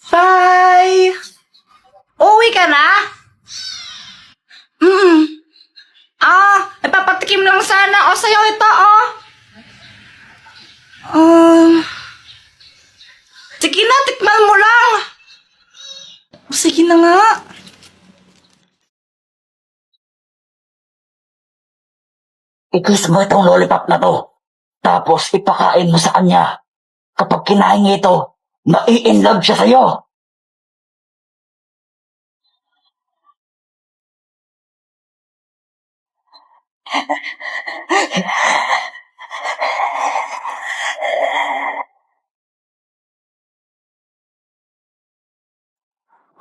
Bye! Uwi ka na? Ipapatikim lang sana. O, sa'yo ito, oh. Sige na, tikman mo lang. Sige na nga. Ikiss mo itong lollipop na to. Tapos ipakain mo sa kanya. Kapag kinain niya ito, mai-inlove siya sa'yo.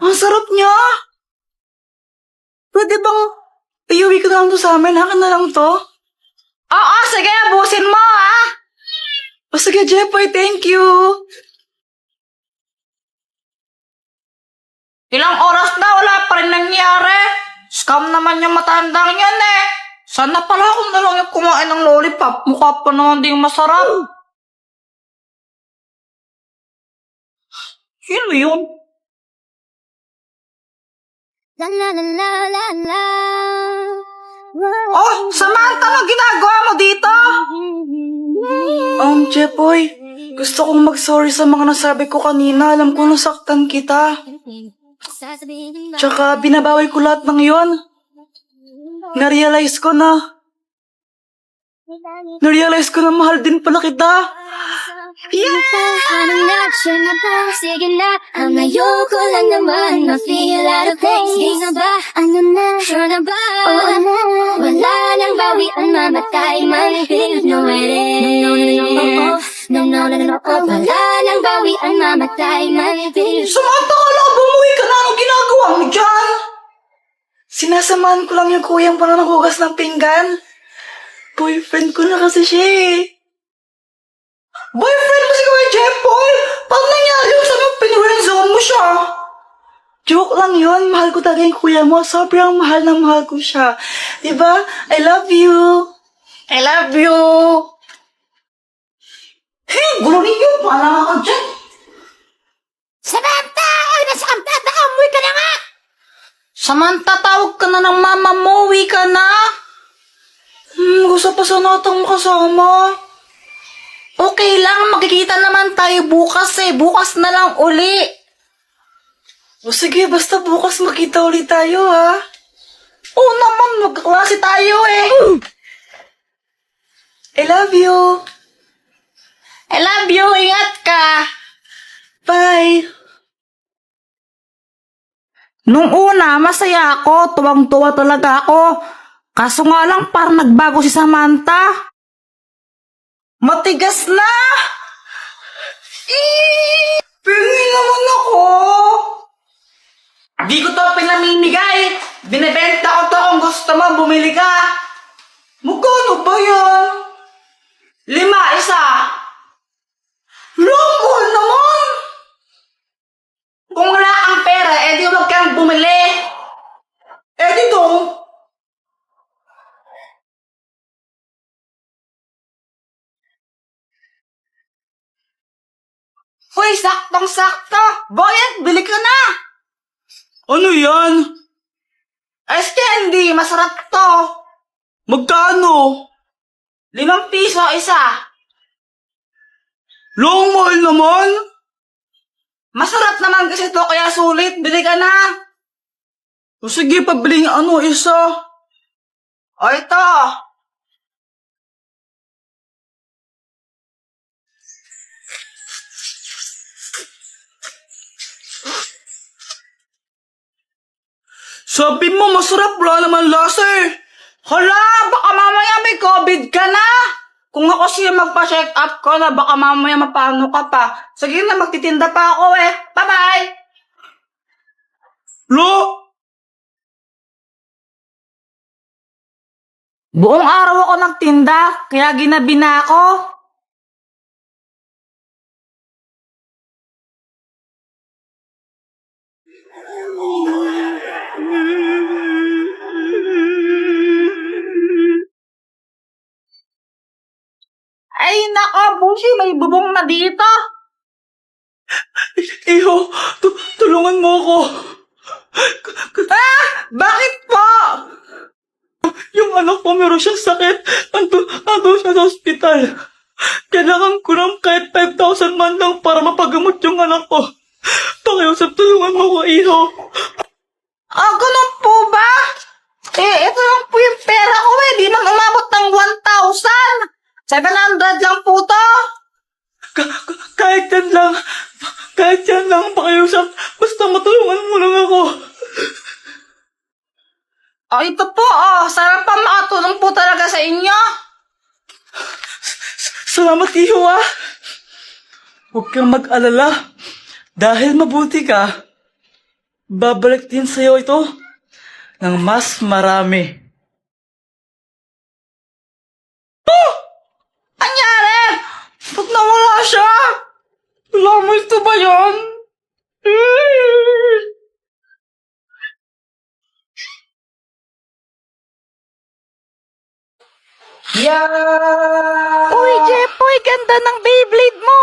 Ang sarap niya. Pwede bang iuwi ko na lang to sa amin? Akin na lang to? Oo, sige. Busin mo, ha? O sige, Jepoy. Thank you. Ilang oras na, wala pa rin nangyari. Scam naman yung matandang yan, eh. Sana pala akong na lang yung kumain ng lollipop. Mukha pa naman din masarap. Sino yun? La la la la la la. Oh, Samantha, ano ginagawa mo dito? Jepoy, gusto kong mag-sorry sa mga nasabi ko kanina. Alam ko nasaktan kita. Tsaka binabawi ko lahat ng yon. Narealize ko na mahal din pala kita. Ano na, siya na ba? Sige na, ang ayoko lang naman ma-feel out of place. Di na ba? Ano na, siya na ba? Oo na, wala nang bawian, mamatay man. No, wala nang bawian, mamatay man. Samantha, kala ko bumuwi ka na. Anong ginagawa mo dyan? Sinasamahan ko lang yung kuyang para naghugas ng pinggan. Boyfriend ko na kasi siya, eh. Boyfriend mo si Kuya Jepoy? Paano nangyari yung sabi pinurenzone mo siya? Joke lang yun. Mahal ko talaga yung kuya mo. Sobrang mahal na mahal ko siya. Diba? I love you. I love you. Hey, gulo ninyo. Paala ka dyan. Samantha! Ay, nasakanta! Nakamuwi ka na nga! Samantha, tawag ka na ng mama mo. Uwi ka na. Gusto pa sana itong makasama. Okay lang, magkikita naman tayo bukas eh. Bukas na lang uli. O sige, basta bukas makita ulit tayo, ha? Oo naman, magkaklase tayo eh. I love you. I love you, ingat ka. Bye. Nung una, masaya ako. Tuwang-tuwa talaga ako. Kaso nga lang, parang nagbago si Samantha. Matigas na! Pingi naman ako! Di ko to pinamimigay! Binibenta ko to kung gusto mo, bumili ka! Magkano ba yan? 5, isa! Longol naman! Kung wala kang pera, edi huwag kang bumili! Edi dong! Hoy, saktong-sakto! Boyet, bili ka na! Ano yan? Ice candy, masarap to! Magkano? 5 piso isa. Long mahal naman? Masarap naman kasi to, kaya sulit. Bili ka na! O sige, pabili nga isa. O ito! Sabi mo, masarap. Wala naman lasa eh. Hala, baka mamaya may COVID ka na. Kung ako siya magpa-check up ko na baka mamaya mapano ka pa. Sige na, magtitinda pa ako eh. Bye-bye! Lo! Buong araw ako nagtinda, kaya ginabi na ako. Ay, nako, Bushi, may bubong na dito. Iyo, tulungan mo ako. Bakit po? Yung anak ko meron siyang sakit. Ando siya sa ospital. Kailangan ko ng kahit 5,000 man lang para mapagamot yung anak ko. Pakiusap, tulungan mo ko, iho. Ganun po ba? Ito lang po yung pera ko di man umabot ng 1,000. 700 lang po to. Kahit yan lang, pakiusap. Basta matulungan mo lang ako. Ito po, sarap pa makatulong po talaga sa inyo. Salamat, iho, Huwag kang mag-alala. Dahil mabuti ka, babalik din sa'yo ito ng mas marami. Anyari? Ba't nawala siya? Wala mo ito ba yan? Yeah! Uy, Jepoy, ganda ng Beyblade mo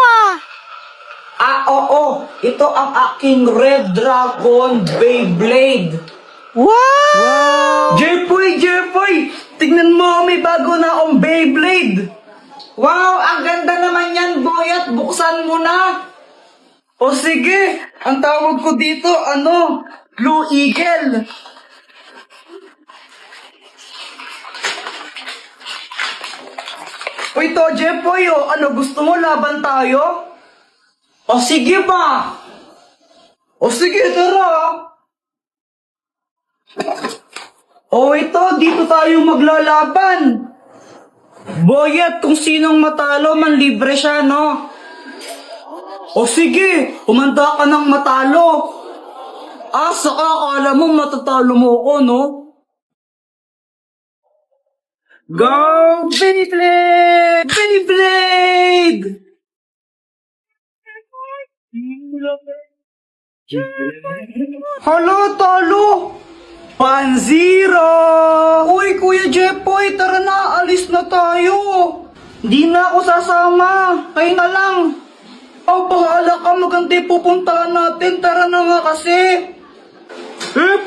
Oo. Ito ang aking Red Dragon Beyblade. Wow! Jepoy! Tignan mo, may bago na akong Beyblade. Wow, ang ganda naman yan, Boyat. Buksan mo na. O sige, ang tawag ko dito, Blue Eagle. O ito, Jepoy, gusto mo laban tayo? O sige ba? O sige, tara. O ito, dito tayo maglalaban. Boyet, kung sinong matalo, manlibre siya, no? O sige, umanda ka ng matalo. Saka akala mo matatalo mo ko, no? Go, Beyblade! Beyblade! Hala, talo! 1-0! Uy, Kuya Jepoy, tara na, alis na tayo. Di na ako sasama, kayo na lang. Bahala ka, maganda pupuntahan natin, tara na nga kasi.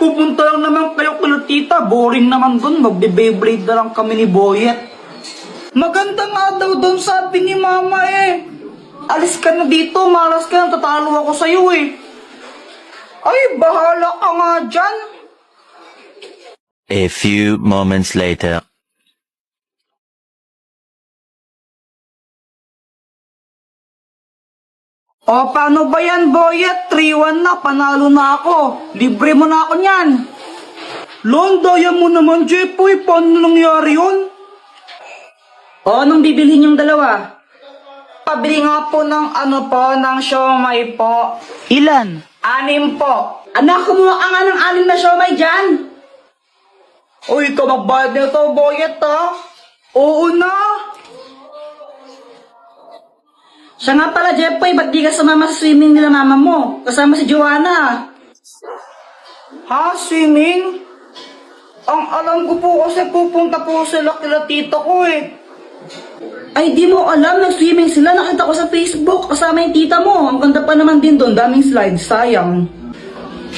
Pupunta lang naman kayo kala tita, boring naman dun, magbe-Beyblade na lang kami ni Boyet. Maganda nga daw doon, sabi ni Mama Alis ka na dito, malas ka na, tatalo ako sa'yo Ay, bahala ka nga dyan. A few moments later. Paano ba yan, Boyet? 3-1 na, panalo na ako. Libre mo na ako niyan. Daya mo naman, Jepoy. Paano nangyari yun? Anong bibilhin yung dalawa? Pabili nga po ng ng siomay po. Ilan? 6 po. Anak, kumuha ka nga ng 6 na siomay dyan. Uy, ikaw magbayad na ito, Boyet, Oo na. Siya nga pala, Jepoy, ba't di ka sumama sa swimming nila mama mo? Kasama si Joanna. Swimming? Ang alam ko po kasi pupunta po sila kila tito ko Ay, di mo alam, nag-swimming sila. Nakita ko sa Facebook, kasama yung tita mo. Ang ganda pa naman din doon, daming slides, sayang.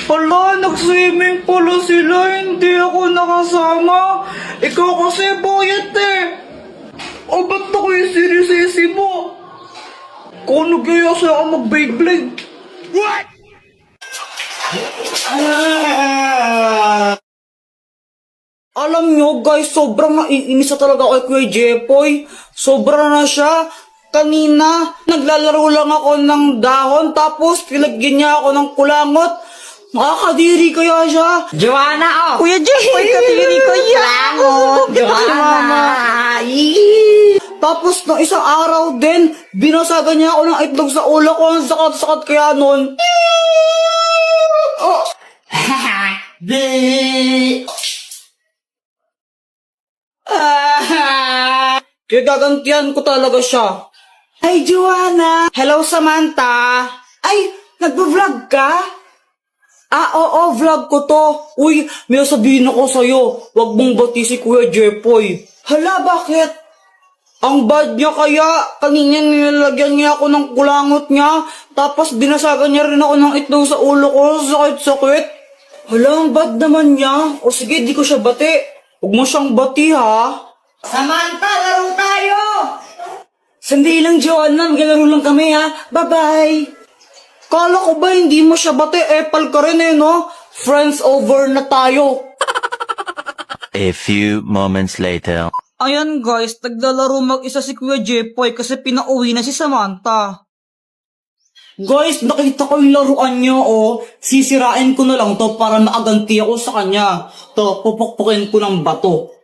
Hala, nag-swimming pala sila, hindi ako nakasama. Ikaw kasi, Boyet ba't ako yung sinisisi mo? Kung nagyaya siya ako mag-Beyblade. What? Alam nyo guys, sobrang naiinis na talaga kay Kuya Jepoy. Sobra na siya. Kanina, naglalaro lang ako ng dahon tapos pinagyan niya ako ng kulangot. Nakakadiri kaya siya. Joanna, Kuya Jepoy, kadiri ko yan! Joanna. Tapos, no isang araw din, binasagan niya ako ng itlog sa ulo ko. Ang sakat-sakat kaya nun. Kaya gagantihan ko talaga siya. Ay, Joanna! Hello, Samantha! Ay, nagbo-vlog ka? Oo, vlog ko to. Uy, may sabihin ako sa'yo. Huwag mong bati si Kuya Jepoy. Hala, bakit? Ang bad niya kaya, kanina nilalagyan niya ako ng kulangot niya, tapos binasagan niya rin ako ng itlog sa ulo ko, sakit-sakit. Hala, ang bad naman niya. O sige, di ko siya bati. Huwag mo siyang bati, ha? Samantha, laro tayo! Sandali lang, Joanna. Maglalaro lang kami, ha? Bye-bye! Kala ko ba hindi mo siya bati? Epal ka rin, eh, no? Friends over na tayo. A few moments later. Ayan guys, naglalaro mag-isa si Kuya Jepoy kasi pinauwi na si Samantha. Guys, nakita ko yung laruan niya, oh. Sisirain ko na lang to para maaganti ako sa kanya. To, pupukpukin ko ng bato.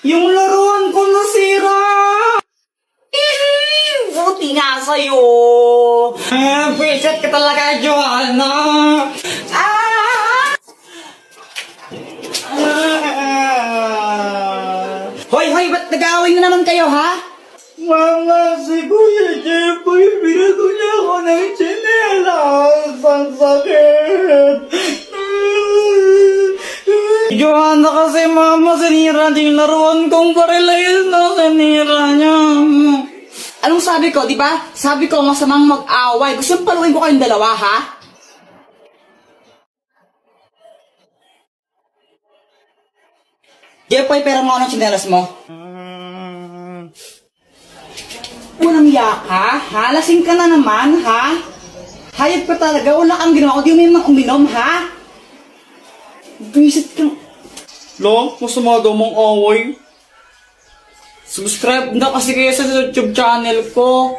Yung laruan ko nasira! Buti nga sa'yo! Visit ka talaga, Joanna! Hoy, ba't nag-aaway na naman kayo, ha? Mama, si Kuya Jepoy, binago niya ako ng tsinelas. Ang sakit! Joanna kasi, Mama, sinira niya yung laruan kong parilayas na sinira niya. Anong sabi ko, di ba? Sabi ko, masamang mag-away. Gusto yung paluin ko kayong dalawa, ha? Jepoy, pera mo anong tsinelas mo? Walang yaka, ha? Lasing ka na naman, ha? Hayop ka talaga, wala kang ginawa. Di mo yung uminom, ha? Visit ka. Lo, masama daw mong away. Subscribe na kasi kayo sa YouTube channel ko.